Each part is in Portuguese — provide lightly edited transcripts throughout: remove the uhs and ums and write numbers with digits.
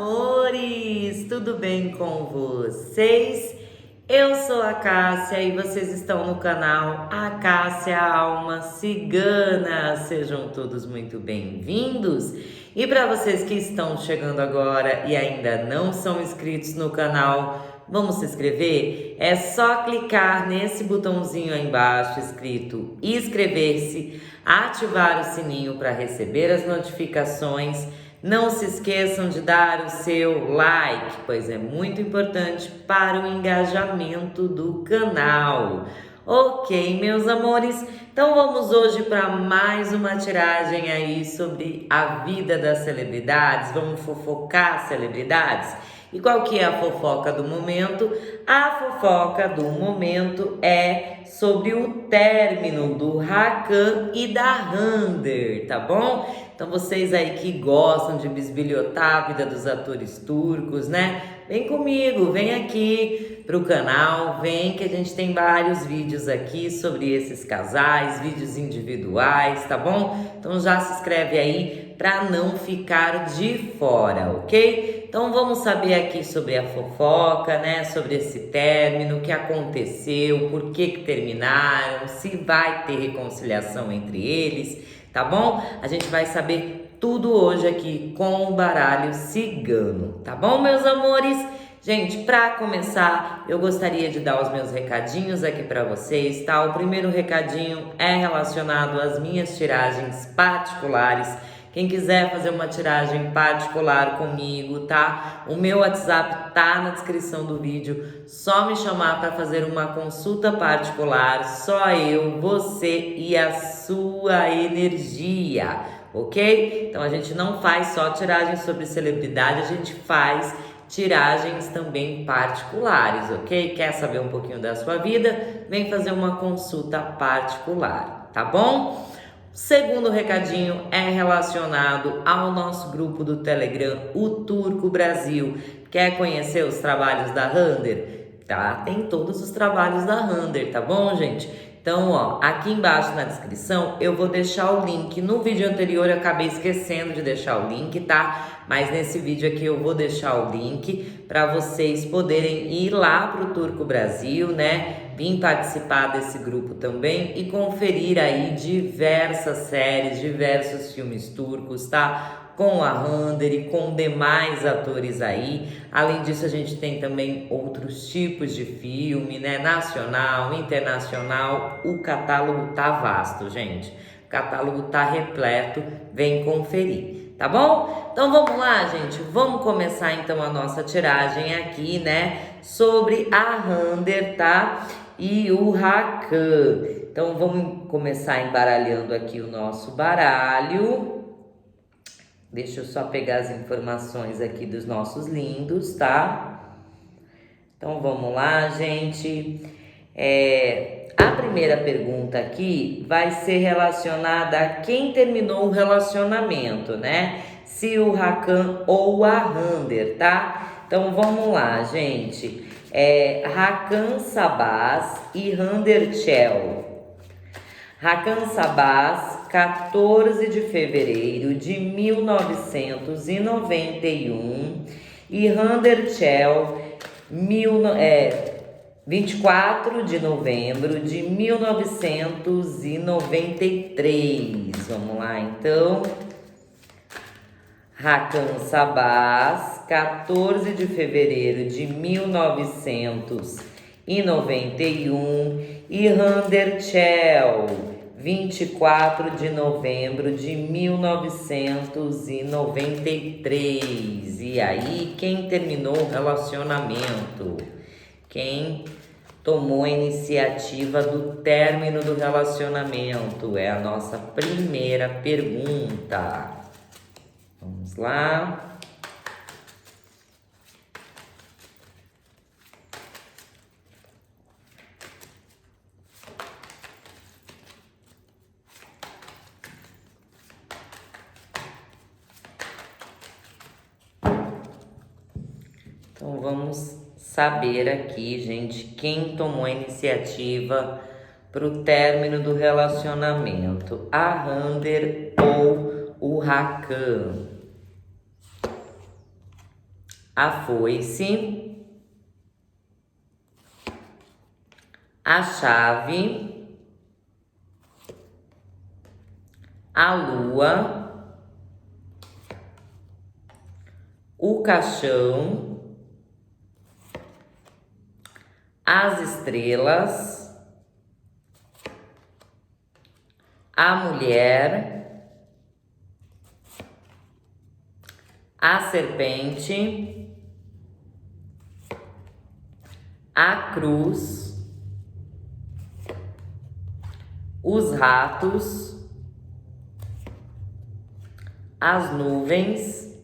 amores! Tudo bem com vocês? Eu sou a Cássia e vocês estão no canal A Cássia Alma Cigana. Sejam todos muito bem-vindos. E para vocês que estão chegando agora e ainda não são inscritos no canal, vamos se inscrever? É só clicar nesse botãozinho aí embaixo escrito inscrever-se, ativar o sininho para receber as notificações. Não se esqueçam de dar o seu like, pois é muito importante para o engajamento do canal. Ok, meus amores? Então vamos hoje para mais uma tiragem aí sobre a vida das celebridades. Vamos fofocar celebridades? E qual que é a fofoca do momento? A fofoca do momento é sobre o término do Hakan e da Hande, tá bom? Então vocês aí que gostam de bisbilhotar a vida dos atores turcos, né? Vem comigo, vem aqui pro canal, vem que a gente tem vários vídeos aqui sobre esses casais, vídeos individuais, tá bom? Então já se inscreve aí para não ficar de fora, ok? Então vamos saber aqui sobre a fofoca, né? Sobre esse término, o que aconteceu, por que terminaram, se vai ter reconciliação entre eles, tá bom? A gente vai saber tudo hoje aqui com o baralho cigano, tá bom, meus amores? Gente, para começar, eu gostaria de dar os meus recadinhos aqui para vocês, tá? O primeiro recadinho é relacionado às minhas tiragens particulares. Quem quiser fazer uma tiragem particular comigo, tá? O meu WhatsApp tá na descrição do vídeo. Só me chamar para fazer uma consulta particular. Só eu, você e a sua energia, ok? Então a gente não faz só tiragens sobre celebridade, a gente faz tiragens também particulares, ok? Quer saber um pouquinho da sua vida? Vem fazer uma consulta particular, tá bom? O segundo recadinho é relacionado ao nosso grupo do Telegram, o Turco Brasil. Quer conhecer os trabalhos da Hande? Tá? Tem todos os trabalhos da Hande, tá bom, gente? Então, ó, aqui embaixo na descrição eu vou deixar o link. No vídeo anterior eu acabei esquecendo de deixar o link, tá? Mas nesse vídeo aqui eu vou deixar o link para vocês poderem ir lá pro Turco Brasil, né? Vim participar desse grupo também e conferir aí diversas séries, diversos filmes turcos, tá? Com a Hande e com demais atores aí. Além disso, a gente tem também outros tipos de filme, né? Nacional, internacional. O catálogo tá vasto, gente. O catálogo tá repleto. Vem conferir, tá bom? Então vamos lá, gente. Vamos começar então a nossa tiragem aqui, né? Sobre a Hande, tá? E o Hakan. Então vamos começar embaralhando aqui o nosso baralho. Deixa eu só pegar as informações aqui dos nossos lindos, tá? Então vamos lá, gente. A primeira pergunta aqui vai ser relacionada a quem terminou o relacionamento, né? Se o Hakan ou a Hande, tá? Então vamos lá, gente. Hakan Sabaz e Hande Chel. Hakan Sabaz, 14 de fevereiro de 1991 e Hande Chel, 24 de novembro de 1993. Vamos lá, então. Hakan Sabaz, 14 de fevereiro de 1991 e Hande Chel, 24 de novembro de 1993. E aí, quem terminou o relacionamento? Quem tomou a iniciativa do término do relacionamento? É a nossa primeira pergunta. Vamos lá. Então vamos saber aqui, gente, quem tomou a iniciativa para o término do relacionamento, a Hande ou o Hakan. a foice, a chave, a lua, o caixão, as estrelas, a mulher, a serpente, a cruz, os ratos, as nuvens,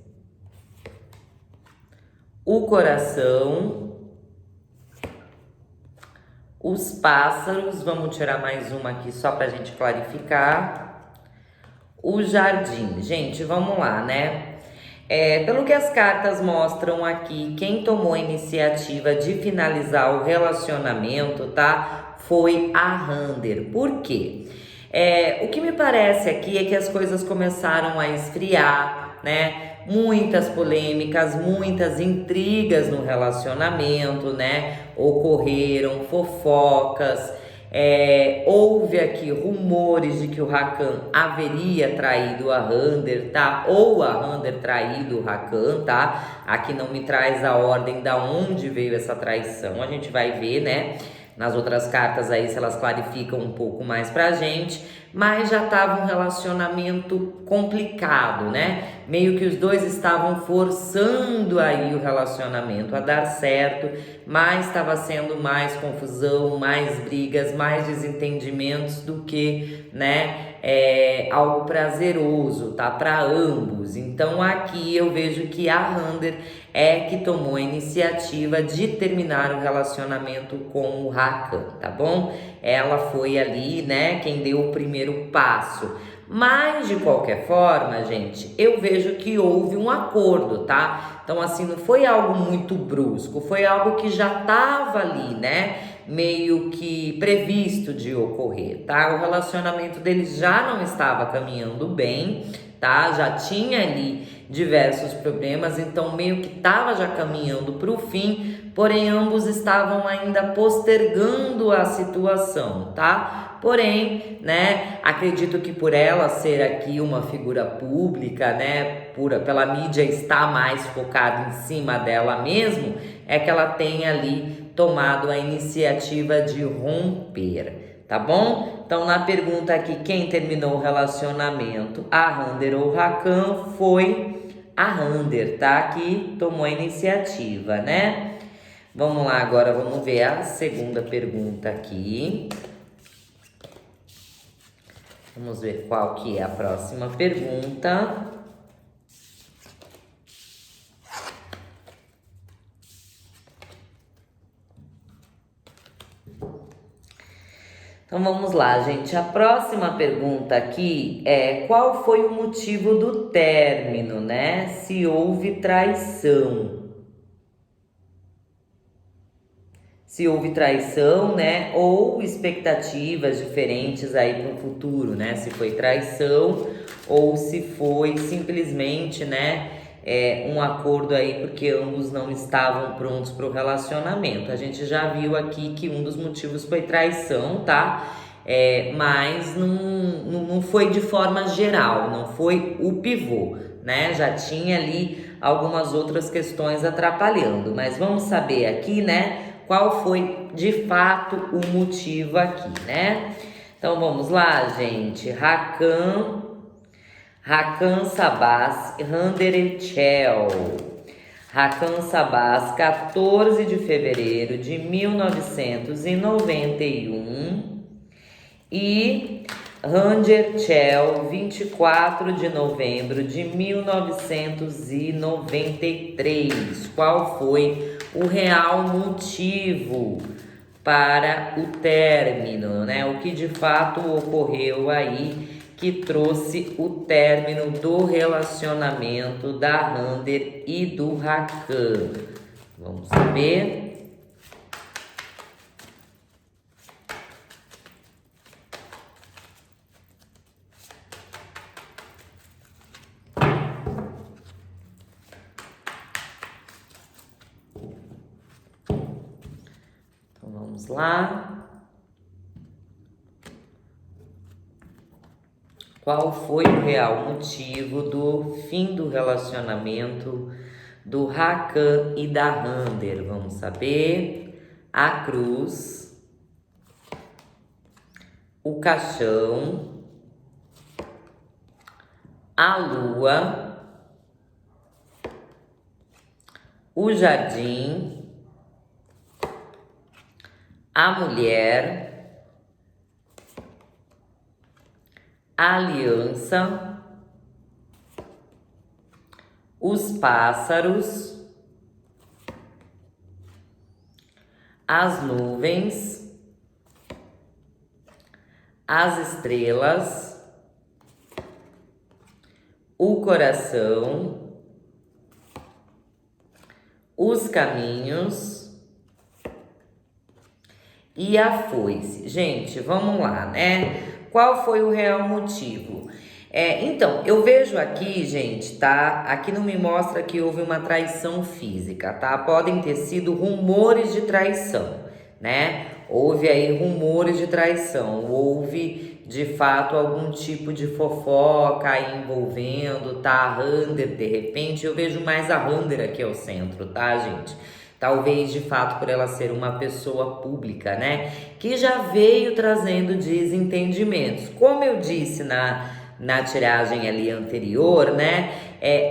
o coração, os pássaros, vamos tirar mais uma aqui só para a gente clarificar, o jardim. Gente, vamos lá, né? Pelo que as cartas mostram aqui, quem tomou a iniciativa de finalizar o relacionamento, tá? Foi a Rander. Por quê? O que me parece aqui é que as coisas começaram a esfriar, né? Muitas polêmicas, muitas intrigas no relacionamento, né? Ocorreram fofocas. Houve aqui rumores de que o Rakan haveria traído a Rander, tá? Ou a Rander traído o Rakan, tá? Aqui não me traz a ordem da onde veio essa traição, a gente vai ver, né? Nas outras cartas aí, se elas clarificam um pouco mais pra gente, mas já estava um relacionamento complicado, né? Meio que os dois estavam forçando aí o relacionamento a dar certo, mas estava sendo mais confusão, mais brigas, mais desentendimentos do que, né, algo prazeroso, tá? Para ambos. Então aqui eu vejo que a Rander que tomou a iniciativa de terminar o relacionamento com o Rakan, tá bom? Ela foi ali, né, quem deu o primeiro passo. Mas, de qualquer forma, gente, eu vejo que houve um acordo, tá? Então, assim, não foi algo muito brusco, foi algo que já estava ali, né? Meio que previsto de ocorrer, tá? O relacionamento deles já não estava caminhando bem, tá? Já tinha ali diversos problemas, então meio que estava já caminhando para o fim, porém ambos estavam ainda postergando a situação, tá? Porém, né, acredito que por ela ser aqui uma figura pública, né, pela mídia estar mais focada em cima dela mesmo, é que ela tem ali tomado a iniciativa de romper, tá bom? Então, na pergunta aqui, quem terminou o relacionamento, a Rander ou o Rakan, foi a Rander, tá? Que tomou a iniciativa, né? Vamos lá, agora vamos ver a segunda pergunta aqui. Vamos ver qual que é a próxima pergunta. Então vamos lá, gente. A próxima pergunta aqui é: qual foi o motivo do término, né? Se houve traição. Se houve traição, né? Ou expectativas diferentes aí para o futuro, né? Se foi traição ou se foi simplesmente, né? Um acordo aí porque ambos não estavam prontos para o relacionamento. A gente já viu aqui que um dos motivos foi traição, tá? Mas não foi de forma geral, não foi o pivô, né? Já tinha ali algumas outras questões atrapalhando, mas vamos saber aqui, né? Qual foi de fato o motivo aqui, né? Então vamos lá, gente. Rakan Sabas, Rander Echel. Rakan Sabas, 14 de fevereiro de 1991. E Rander Echel, 24 de novembro de 1993. Qual foi o real motivo para o término, né? O que de fato ocorreu aí que trouxe o término do relacionamento da Rander e do Rakan. Vamos saber. lá. Qual foi o real motivo do fim do relacionamento do Hakan e da Rander? Vamos saber. A cruz, o caixão, a lua, o jardim, a mulher, a aliança, os pássaros, as nuvens, as estrelas, o coração, os caminhos e a foice. Gente, vamos lá, né? Qual foi o real motivo? Então, eu vejo aqui, gente, tá? Aqui não me mostra que houve uma traição física, tá? Podem ter sido rumores de traição, né? Houve aí rumores de traição, houve de fato algum tipo de fofoca aí envolvendo, tá? A Rander, de repente, eu vejo mais a Rander aqui ao centro, tá, gente? Talvez, de fato, por ela ser uma pessoa pública, né? Que já veio trazendo desentendimentos. Como eu disse na tiragem ali anterior, né?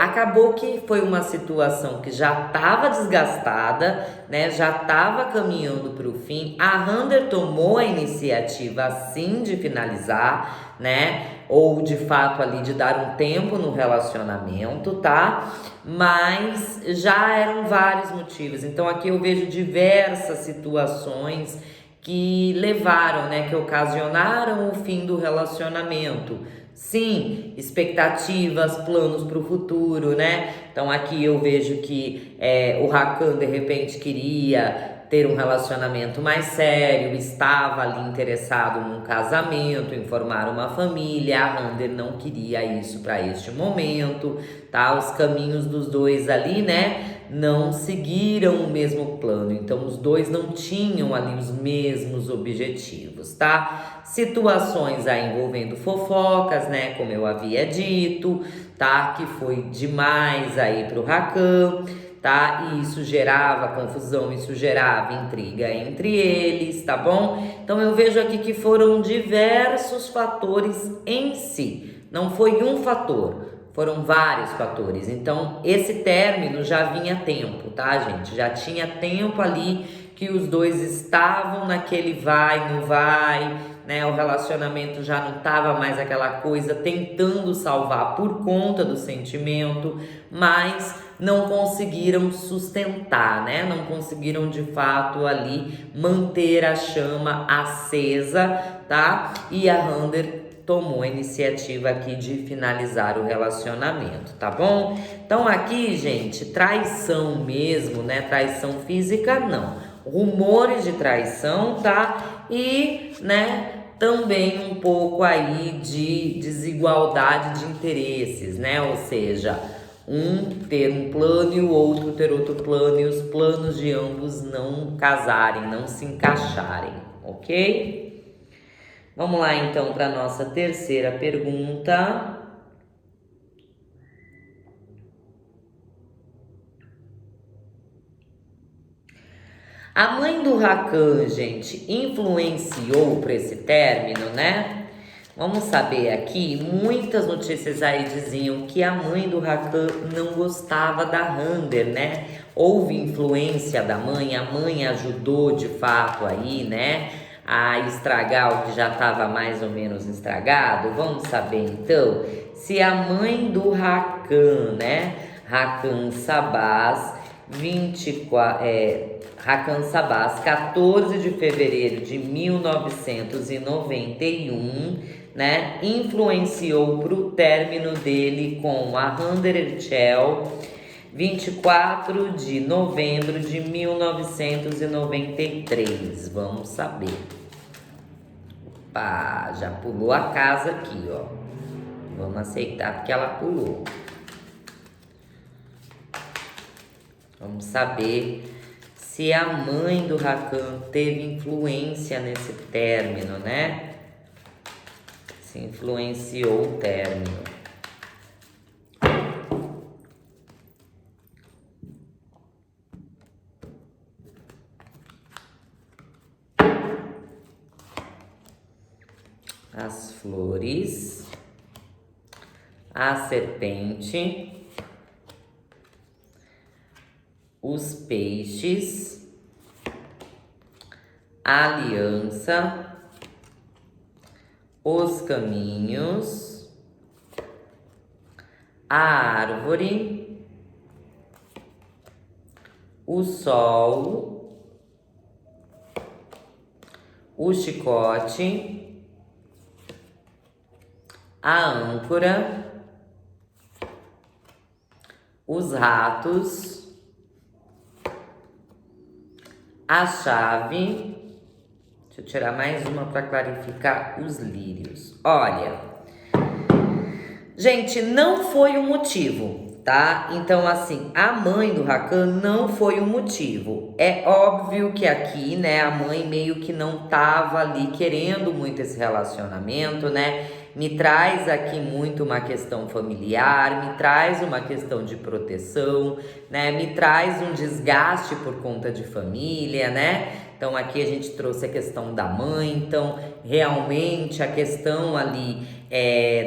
Acabou que foi uma situação que já estava desgastada, né? Já estava caminhando para o fim. A Rander tomou a iniciativa, sim, de finalizar, né? Ou de fato ali de dar um tempo no relacionamento, tá? Mas já eram vários motivos. Então aqui eu vejo diversas situações que levaram, né? Que ocasionaram o fim do relacionamento. Sim, expectativas, planos para o futuro, né? Então aqui eu vejo que o Hakan de repente queria ter um relacionamento mais sério, estava ali interessado num casamento, em formar uma família. A Rander não queria isso para este momento, tá? Os caminhos dos dois ali, né, não seguiram o mesmo plano, então os dois não tinham ali os mesmos objetivos, tá? Situações aí envolvendo fofocas, né, como eu havia dito, tá? Que foi demais aí pro Hakan, tá? E isso gerava confusão, isso gerava intriga entre eles, tá bom? Então eu vejo aqui que foram diversos fatores em si, não foi um fator, foram vários fatores. Então esse término já vinha a tempo, tá, gente? Já tinha tempo ali que os dois estavam naquele vai, não vai, né? O relacionamento já não tava mais aquela coisa tentando salvar por conta do sentimento, mas não conseguiram sustentar, né? Não conseguiram de fato ali manter a chama acesa, tá? E a Rander tomou a iniciativa aqui de finalizar o relacionamento, tá bom? Então aqui, gente, traição mesmo, né? Traição física, não. Rumores de traição, tá? E, né, também um pouco aí de desigualdade de interesses, né? Ou seja, um ter um plano e o outro ter outro plano, e os planos de ambos não casarem, não se encaixarem, ok? Vamos lá então para a nossa terceira pergunta. A mãe do Hakan, gente, influenciou para esse término, né? Vamos saber aqui, muitas notícias aí diziam que a mãe do Hakan não gostava da Rander, né? Houve influência da mãe, a mãe ajudou de fato aí, né, a estragar o que já estava mais ou menos estragado. Vamos saber então se a mãe do Hakan, né, Hakan Sabaz, Hakan Sabaz, 14 de fevereiro de 1991, né, influenciou para o término dele com a Rander Erchel, 24 de novembro de 1993. Vamos saber. Opa, já pulou a casa aqui, ó. Vamos aceitar porque ela pulou. Vamos saber se a mãe do Rakan teve influência nesse término, né? Se influenciou o término. As flores, a serpente, os peixes, a aliança, os caminhos, a árvore, o sol, o chicote, a âncora, os ratos, a chave. Deixa eu tirar mais uma para clarificar os lírios. Olha, gente, não foi o motivo, tá? Então, assim, a mãe do Rakan não foi o motivo. É óbvio que aqui, né, a mãe meio que não tava ali querendo muito esse relacionamento, né? Me traz aqui muito uma questão familiar, me traz uma questão de proteção, né? Me traz um desgaste por conta de família, né? Então aqui a gente trouxe a questão da mãe, então realmente a questão ali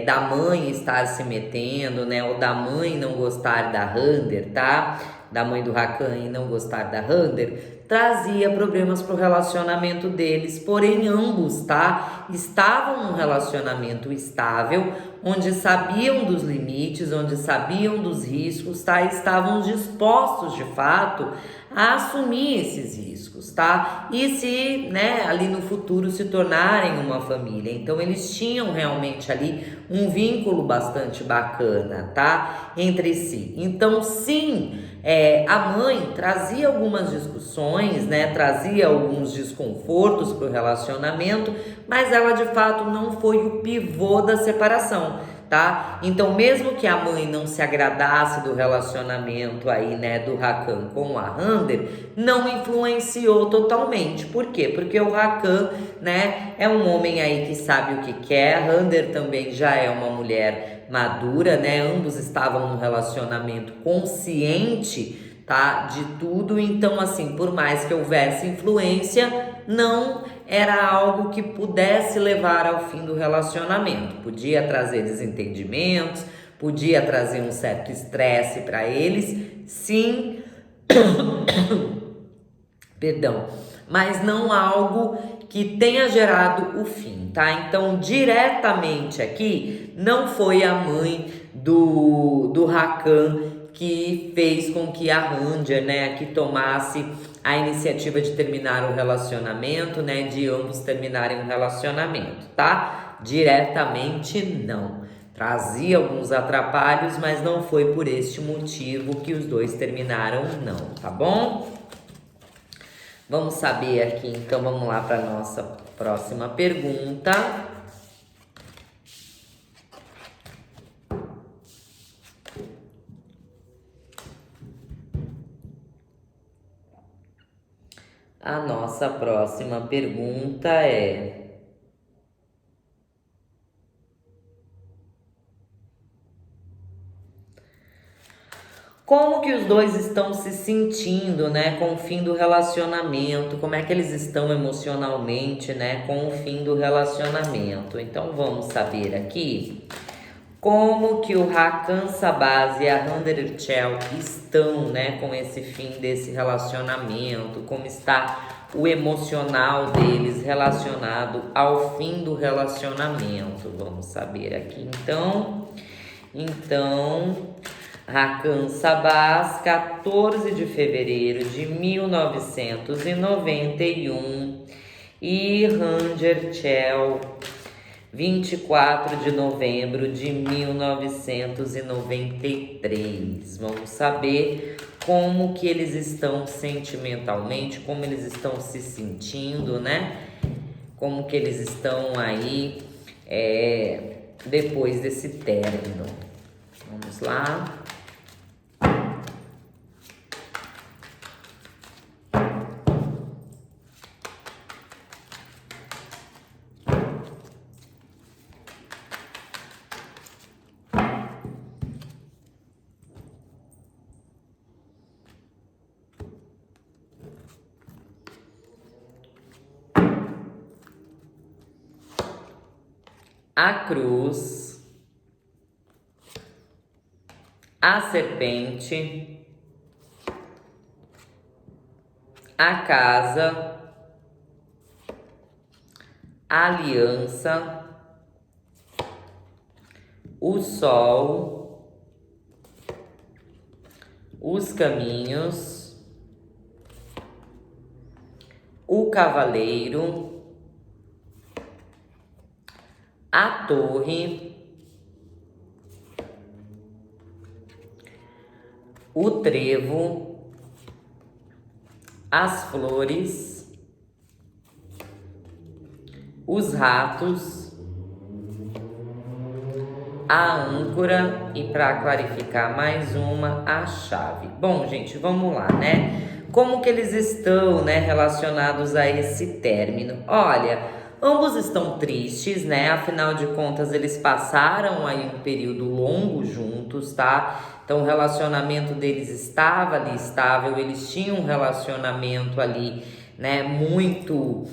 da mãe estar se metendo, né? Ou da mãe não gostar da Hander, tá? Da mãe do Rakan e não gostar da Hander, trazia problemas pro relacionamento deles, porém ambos, tá? Estavam num relacionamento estável, onde sabiam dos limites, onde sabiam dos riscos, tá? Estavam dispostos, de fato, a assumir esses riscos, tá? E se, né, ali no futuro se tornarem uma família. Então eles tinham realmente ali um vínculo bastante bacana, tá? Entre si. Então sim, a mãe trazia algumas discussões, né? Trazia alguns desconfortos para o relacionamento, mas ela de fato não foi o pivô da separação, tá? Então, mesmo que a mãe não se agradasse do relacionamento aí, né, do Rakan com a Hander, não influenciou totalmente. Por quê? Porque o Rakan, né, é um homem aí que sabe o que quer, a Hander também já é uma mulher madura, né? Ambos estavam num relacionamento consciente, tá, de tudo. Então, assim, por mais que houvesse influência, não era algo que pudesse levar ao fim do relacionamento. Podia trazer desentendimentos, podia trazer um certo estresse para eles, sim, perdão, mas não algo que tenha gerado o fim, tá? Então, diretamente aqui, não foi a mãe do Rakan que fez com que a Hander, né, que tomasse a iniciativa de terminar o relacionamento, né, de ambos terminarem o relacionamento, tá? Diretamente não. Trazia alguns atrapalhos, mas não foi por este motivo que os dois terminaram, não, tá bom? Vamos saber aqui, então, vamos lá para a nossa próxima pergunta. A nossa próxima pergunta é: como que os dois estão se sentindo, né, com o fim do relacionamento? Como é que eles estão emocionalmente, né, com o fim do relacionamento? Então vamos saber aqui como que o Rakan Sabaz e a Hander Chel estão, né, com esse fim desse relacionamento, como está o emocional deles relacionado ao fim do relacionamento. Vamos saber aqui então, Rakan Sabaz, 14 de fevereiro de 1991 e Hander Chel, 24 de novembro de 1993. Vamos saber como que eles estão sentimentalmente, como eles estão se sentindo, né? Como que eles estão aí depois desse término. Vamos lá. a cruz, a serpente, a casa, a aliança, o sol, os caminhos, o cavaleiro, a torre, o trevo, as flores, os ratos, a âncora e, para clarificar mais uma, a chave. Bom, gente, vamos lá, né? Como que eles estão, né, relacionados a esse término? Olha, ambos estão tristes, né? Afinal de contas, eles passaram aí um período longo juntos, tá? Então, o relacionamento deles estava ali estável, eles tinham um relacionamento ali, né, muito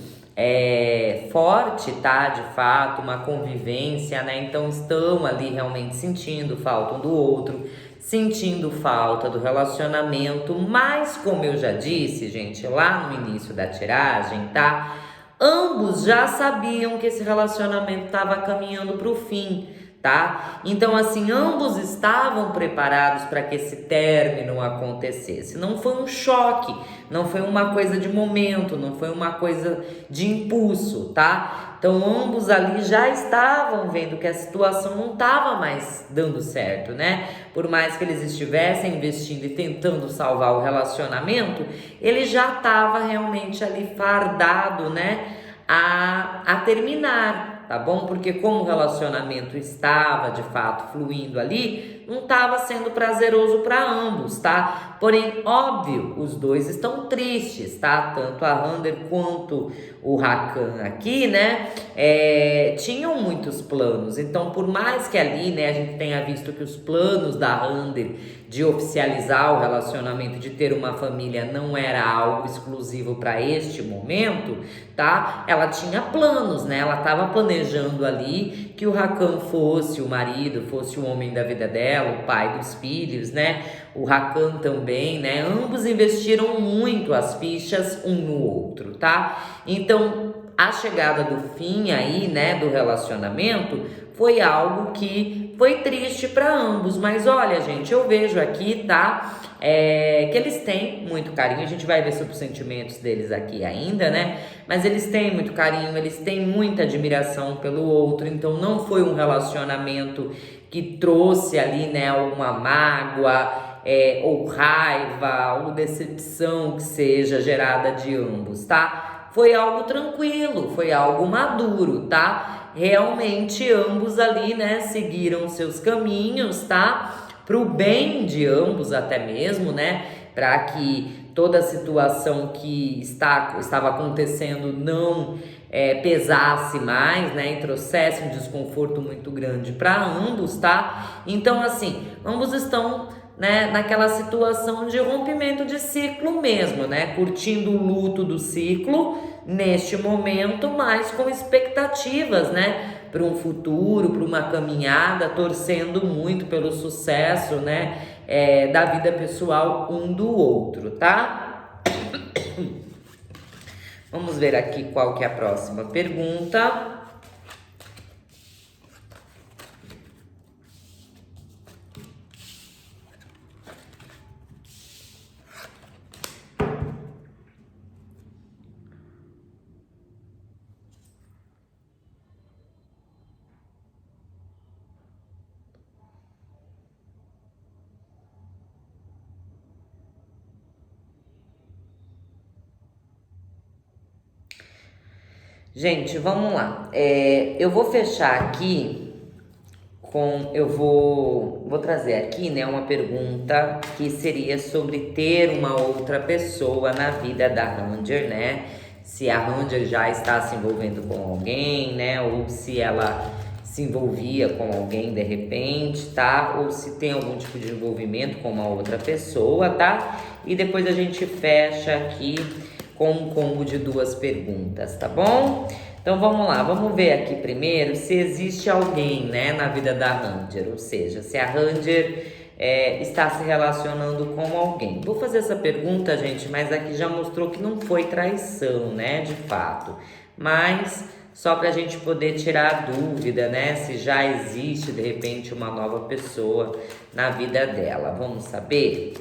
forte, tá? De fato, uma convivência, né? Então, estão ali realmente sentindo falta um do outro, sentindo falta do relacionamento, mas como eu já disse, gente, lá no início da tiragem, tá? Ambos já sabiam que esse relacionamento estava caminhando para o fim, tá? Então, assim, ambos estavam preparados para que esse término acontecesse. Não foi um choque, não foi uma coisa de momento, não foi uma coisa de impulso, tá? Então, ambos ali já estavam vendo que a situação não estava mais dando certo, né? Por mais que eles estivessem investindo e tentando salvar o relacionamento, ele já estava realmente ali fardado, né? A terminar, tá bom? Porque como o relacionamento estava de fato fluindo ali, não estava sendo prazeroso para ambos, tá? Porém, óbvio, os dois estão tristes, tá? Tanto a Rander quanto o Hakan aqui, né? Tinham muitos planos. Então, por mais que ali, né, a gente tenha visto que os planos da Rander de oficializar o relacionamento, de ter uma família, não era algo exclusivo para este momento, tá? Ela tinha planos, né? Ela estava planejando ali que o Hakan fosse o marido, fosse o homem da vida dela, o pai dos filhos, né? O Hakan também, né? Ambos investiram muito as fichas um no outro, tá? Então, a chegada do fim aí, né, do relacionamento, foi algo que foi triste para ambos. Mas olha, gente, eu vejo aqui, tá? Que eles têm muito carinho. A gente vai ver sobre os sentimentos deles aqui ainda, né? Mas eles têm muito carinho, eles têm muita admiração pelo outro. Então, não foi um relacionamento que trouxe ali, né, uma mágoa, ou raiva, ou decepção que seja gerada de ambos, tá? Foi algo tranquilo, foi algo maduro, tá? Realmente ambos ali, né, seguiram seus caminhos, tá? Pro bem de ambos até mesmo, né? Para que toda a situação que estava acontecendo não pesasse mais, né? E trouxesse um desconforto muito grande para ambos, tá? Então, assim, ambos estão, né, naquela situação de rompimento de ciclo mesmo, né? Curtindo o luto do ciclo neste momento, mas com expectativas, né? Para um futuro, para uma caminhada, torcendo muito pelo sucesso, né? Da vida pessoal um do outro, tá? Vamos ver aqui qual que é a próxima pergunta. Gente, vamos lá. Eu vou fechar aqui vou trazer aqui, né, uma pergunta que seria sobre ter uma outra pessoa na vida da Ranger, né? Se a Ranger já está se envolvendo com alguém, né? Ou se ela se envolvia com alguém de repente, tá? Ou se tem algum tipo de envolvimento com uma outra pessoa, tá? E depois a gente fecha aqui com um combo de 2 perguntas, tá bom? Então vamos lá, vamos ver aqui primeiro se existe alguém, né, na vida da Ranger, ou seja, se a Ranger está se relacionando com alguém. Vou fazer essa pergunta, gente, mas aqui já mostrou que não foi traição, né, de fato. Mas só para a gente poder tirar a dúvida, né, se já existe de repente uma nova pessoa na vida dela. Vamos saber?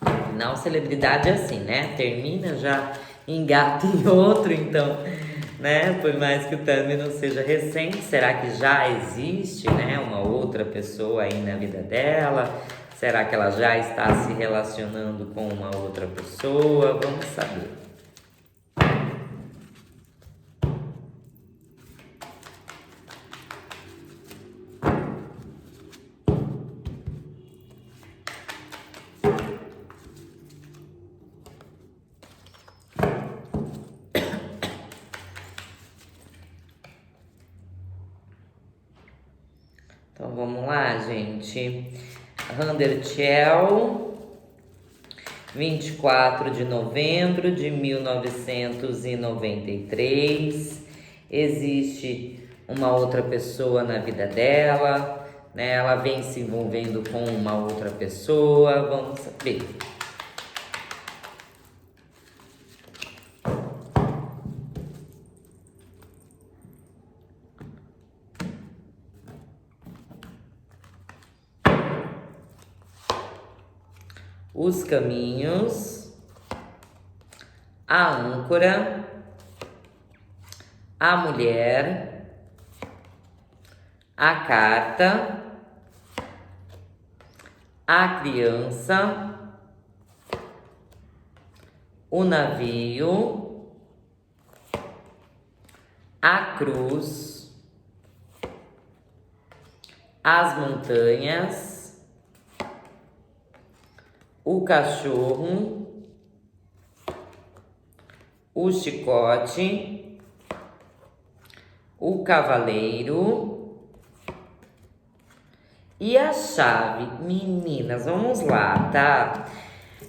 Afinal, celebridade é assim, né? Termina, já engata em outro, então, né? Por mais que o término seja recente, será que já existe, né, uma outra pessoa aí na vida dela? Será que ela já está se relacionando com uma outra pessoa? Vamos saber. Então vamos lá, gente. Handerchel, 24 de novembro de 1993. Existe uma outra pessoa na vida dela, né? Ela vem se envolvendo com uma outra pessoa. Vamos saber. Os caminhos, a âncora, a mulher, a carta, a criança, o navio, a cruz, as montanhas, o cachorro, o chicote, o cavaleiro e a chave. Meninas, vamos lá, tá?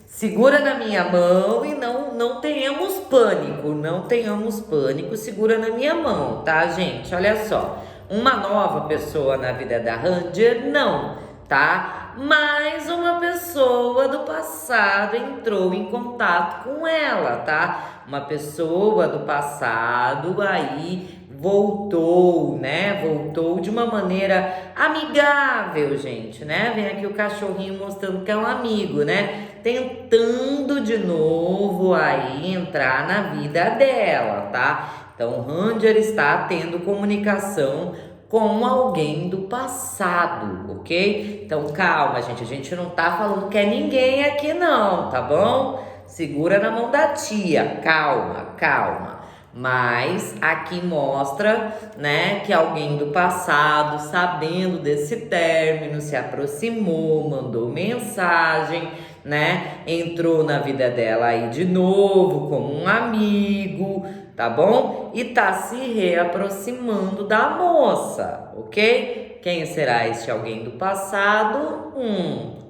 Segura na minha mão e não tenhamos pânico, segura na minha mão, tá, gente? Olha só, uma nova pessoa na vida da Ranger, não, tá? Mas uma pessoa do passado entrou em contato com ela, tá? Uma pessoa do passado aí voltou, né? Voltou de uma maneira amigável, gente, né? Vem aqui o cachorrinho mostrando que é um amigo, né? Tentando de novo aí entrar na vida dela, tá? Então, o Ranger está tendo comunicação com alguém do passado, ok? Então, calma, gente, a gente não tá falando que é ninguém aqui não, tá bom? Segura na mão da tia, calma, calma. Mas aqui mostra, né, que alguém do passado, sabendo desse término, se aproximou, mandou mensagem, né, entrou na vida dela aí de novo como um amigo, tá bom? E tá se reaproximando da moça, ok? Quem será este alguém do passado?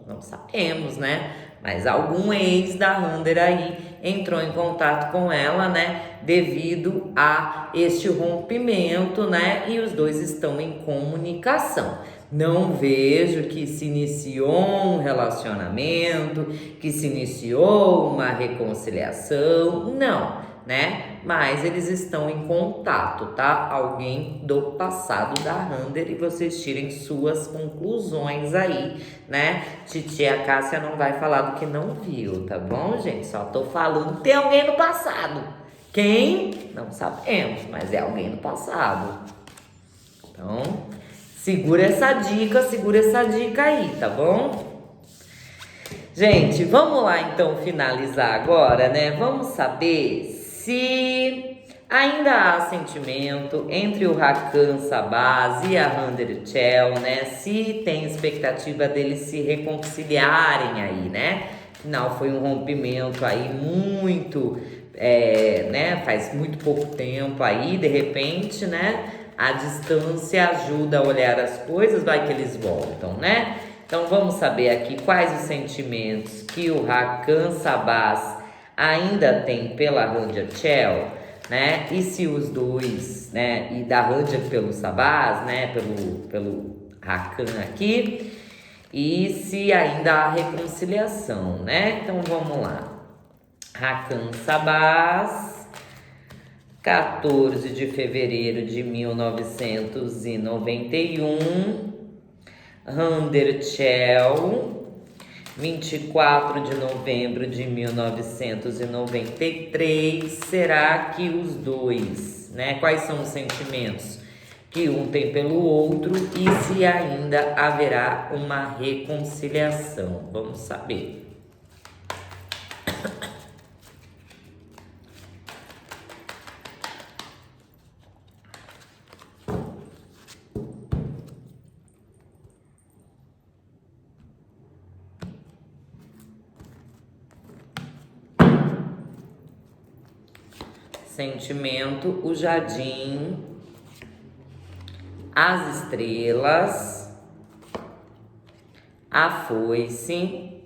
Não sabemos, né? Mas algum ex da Ranger aí entrou em contato com ela, né? Devido a este rompimento, né? E os dois estão em comunicação. Não vejo que se iniciou um relacionamento, que se iniciou uma reconciliação, não, né? Mas eles estão em contato, tá? Alguém do passado da Ranger e vocês tirem suas conclusões aí, né? Titia Cássia não vai falar do que não viu, tá bom, gente? Só tô falando, tem alguém no passado. Quem? Não sabemos, mas é alguém no passado. Então, segura essa dica aí, tá bom? Gente, vamos lá então finalizar agora, né? Vamos saber se ainda há sentimento entre o Hakan Sabaz e a Handerchel, né? Se tem expectativa deles se reconciliarem aí, né? Afinal, foi um rompimento aí muito, né? Faz muito pouco tempo aí, de repente, né? A distância ajuda a olhar as coisas, vai que eles voltam, né? Então, vamos saber aqui quais os sentimentos que o Hakan Sabaz ainda tem pela Randia Chel, né? E se os dois, né? E da Randia pelo Sabaz, né? Pelo Rakan aqui. E se ainda há reconciliação, né? Então vamos lá. Rakan Sabaz, 14 de fevereiro de 1991. Randia Chel, 24 de novembro de 1993. Será que os dois, né? Quais são os sentimentos que um tem pelo outro e se ainda haverá uma reconciliação? Vamos saber. Sentimento, o jardim, as estrelas, a foice,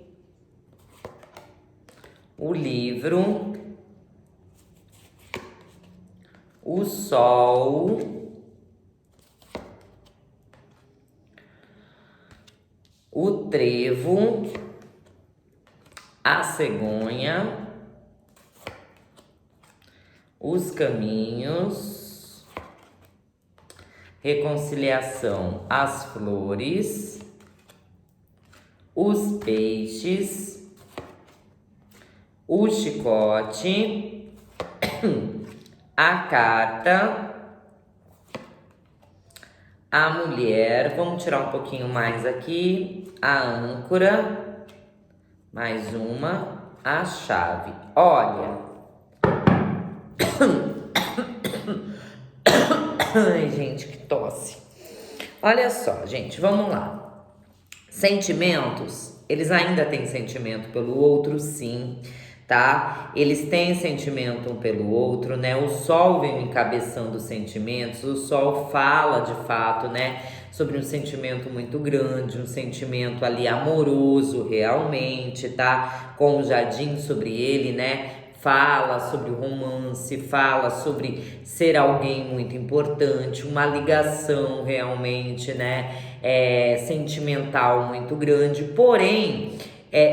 o livro, o sol, o trevo, a cegonha, os caminhos, reconciliação, as flores, os peixes, o chicote, a carta, a mulher, vamos tirar um pouquinho mais aqui, a âncora, mais uma, a chave. Olha... Ai, gente, que tosse. Olha só, gente, vamos lá. Sentimentos, eles ainda têm sentimento pelo outro, sim, tá? Eles têm sentimento um pelo outro, né? O sol vem encabeçando os sentimentos, o sol fala de fato, né? Sobre um sentimento muito grande, um sentimento ali amoroso realmente, tá? Com o jardim sobre ele, né? Fala sobre o romance, fala sobre ser alguém muito importante, uma ligação realmente, né, sentimental muito grande. Porém,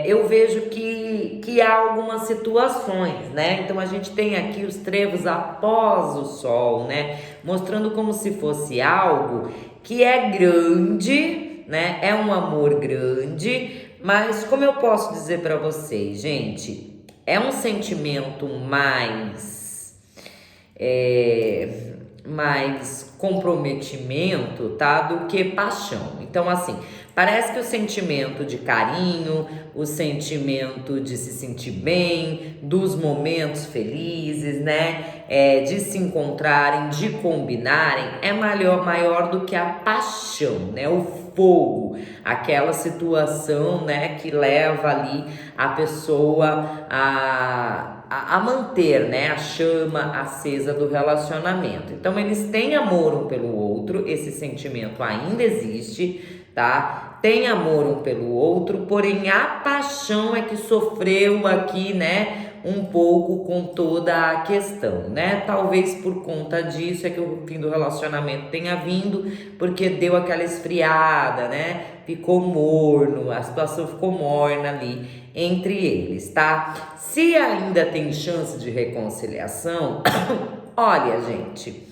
eu vejo que há algumas situações, né? Então a gente tem aqui os trevos após o sol, né? Mostrando como se fosse algo que é grande, né? É um amor grande, mas como eu posso dizer para vocês, gente? É um sentimento mais comprometimento, tá? Do que paixão. Então, assim, parece que o sentimento de carinho, o sentimento de se sentir bem, dos momentos felizes, né? De se encontrarem, de combinarem, é maior do que a paixão, né? O fogo, aquela situação, né? Que leva ali a pessoa a manter, né, a chama acesa do relacionamento. Então, eles têm amor um pelo outro, esse sentimento ainda existe, tá? Tem amor um pelo outro, porém a paixão é que sofreu aqui, né, um pouco com toda a questão, né? Talvez por conta disso é que o fim do relacionamento tenha vindo, porque deu aquela esfriada, né? Ficou morno, a situação ficou morna ali entre eles, tá? Se ainda tem chance de reconciliação, olha, gente,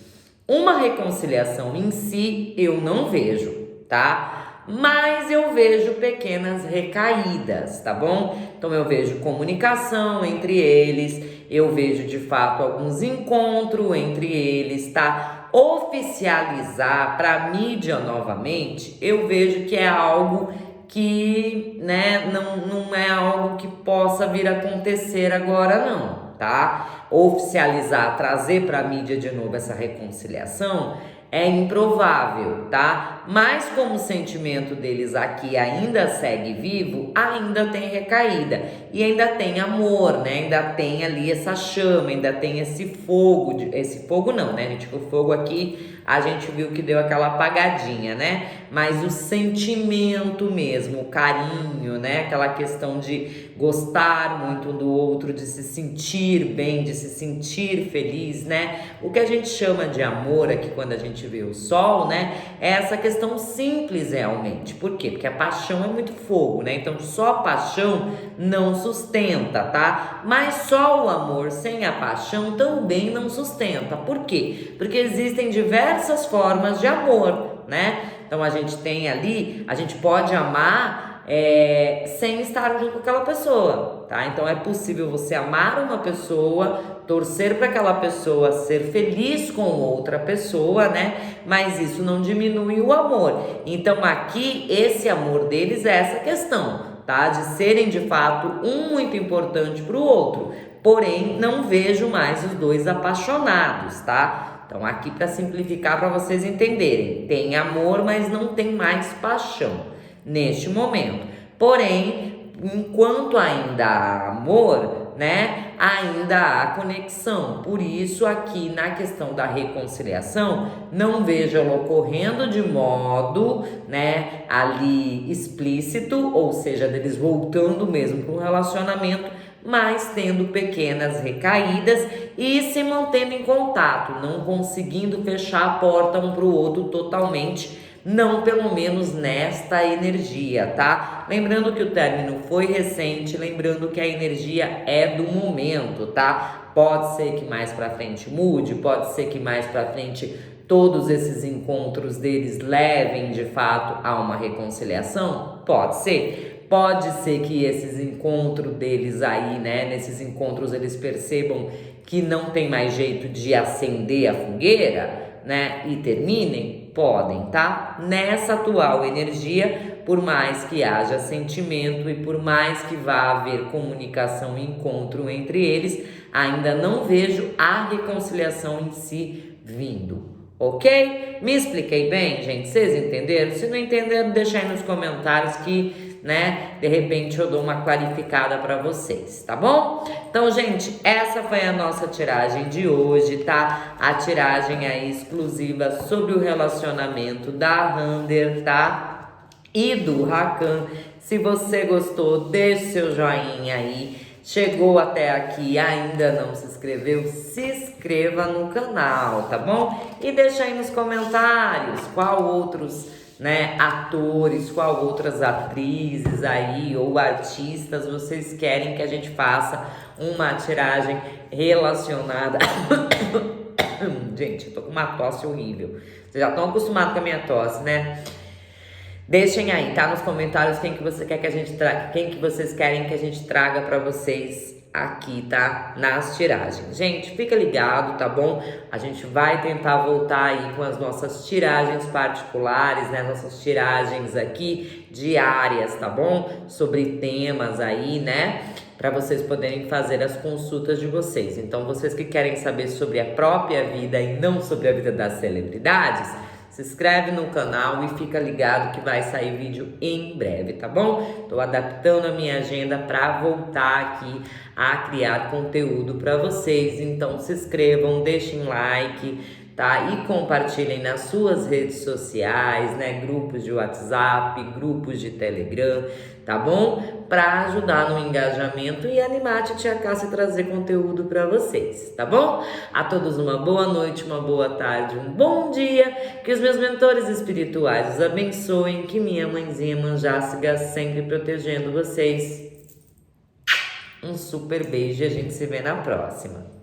uma reconciliação em si eu não vejo, tá? Mas eu vejo pequenas recaídas, tá bom? Então eu vejo comunicação entre eles, eu vejo de fato alguns encontros entre eles, tá? Oficializar para mídia novamente, eu vejo que é algo que, né, não é algo que possa vir a acontecer agora não, tá? Oficializar, trazer para a mídia de novo essa reconciliação é improvável, tá? Mas como o sentimento deles aqui ainda segue vivo, ainda tem recaída e ainda tem amor, né? Ainda tem ali essa chama, ainda tem esse fogo, esse fogo não, né, gente? O fogo aqui a gente viu que deu aquela apagadinha, né? Mas o sentimento mesmo, o carinho, né? Aquela questão de gostar muito do outro, de se sentir bem, de se sentir feliz, né? O que a gente chama de amor aqui quando a gente vê o sol, né? É essa questão simples realmente. Por quê? Porque a paixão é muito fogo, né? Então só a paixão não sustenta, tá? Mas só o amor sem a paixão também não sustenta. Por quê? Porque existem diversas formas de amor, né? Então a gente tem ali, a gente pode amar sem estar junto com aquela pessoa, tá? Então é possível você amar uma pessoa, torcer para aquela pessoa ser feliz com outra pessoa, né? Mas isso não diminui o amor. Então aqui esse amor deles é essa questão, tá? De serem de fato um muito importante para o outro. Porém, não vejo mais os dois apaixonados, tá? Então aqui para simplificar para vocês entenderem, tem amor, mas não tem mais paixão neste momento. Porém, enquanto ainda há amor, né, ainda há conexão. Por isso aqui na questão da reconciliação, não vejo ela ocorrendo de modo, né, ali explícito, ou seja, deles voltando mesmo para um relacionamento, mas tendo pequenas recaídas e se mantendo em contato, não conseguindo fechar a porta um para o outro totalmente, não pelo menos nesta energia, tá? Lembrando que o término foi recente, lembrando que a energia é do momento, tá? Pode ser que mais pra frente mude, pode ser que mais pra frente todos esses encontros deles levem de fato a uma reconciliação? Pode ser. Pode ser que esses encontros deles aí, né, nesses encontros eles percebam que não tem mais jeito de acender a fogueira, né, e terminem? Podem, tá? Nessa atual energia, por mais que haja sentimento e por mais que vá haver comunicação e encontro entre eles, ainda não vejo a reconciliação em si vindo. Ok? Me expliquei bem, gente? Vocês entenderam? Se não entenderam, deixa aí nos comentários que, né, de repente eu dou uma clarificada para vocês, tá bom? Então, gente, essa foi a nossa tiragem de hoje, tá? A tiragem aí exclusiva sobre o relacionamento da Rander, tá? E do Rakan. Se você gostou, deixe seu joinha aí. Chegou até aqui e ainda não se inscreveu, se inscreva no canal, tá bom? E deixa aí nos comentários qual outros, né, atores, qual outras atrizes aí ou artistas vocês querem que a gente faça uma tiragem relacionada. Gente, eu tô com uma tosse horrível. Vocês já estão acostumados com a minha tosse, né? Deixem aí, tá? Nos comentários quem que você quer que a gente traga, quem que vocês querem que a gente traga pra vocês aqui, tá? Nas tiragens. Gente, fica ligado, tá bom? A gente vai tentar voltar aí com as nossas tiragens particulares, né? Nossas tiragens aqui diárias, tá bom? Sobre temas aí, né? Para vocês poderem fazer as consultas de vocês. Então, vocês que querem saber sobre a própria vida e não sobre a vida das celebridades, se inscreve no canal e fica ligado que vai sair vídeo em breve, tá bom? Tô adaptando a minha agenda para voltar aqui a criar conteúdo para vocês. Então se inscrevam, deixem like, tá? E compartilhem nas suas redes sociais, né? Grupos de WhatsApp, grupos de Telegram, tá bom? Para ajudar no engajamento e animar a Titia Cássia a trazer conteúdo para vocês, tá bom? A todos uma boa noite, uma boa tarde, um bom dia, que os meus mentores espirituais os abençoem, que minha mãezinha Manjá siga sempre protegendo vocês. Um super beijo e a gente se vê na próxima.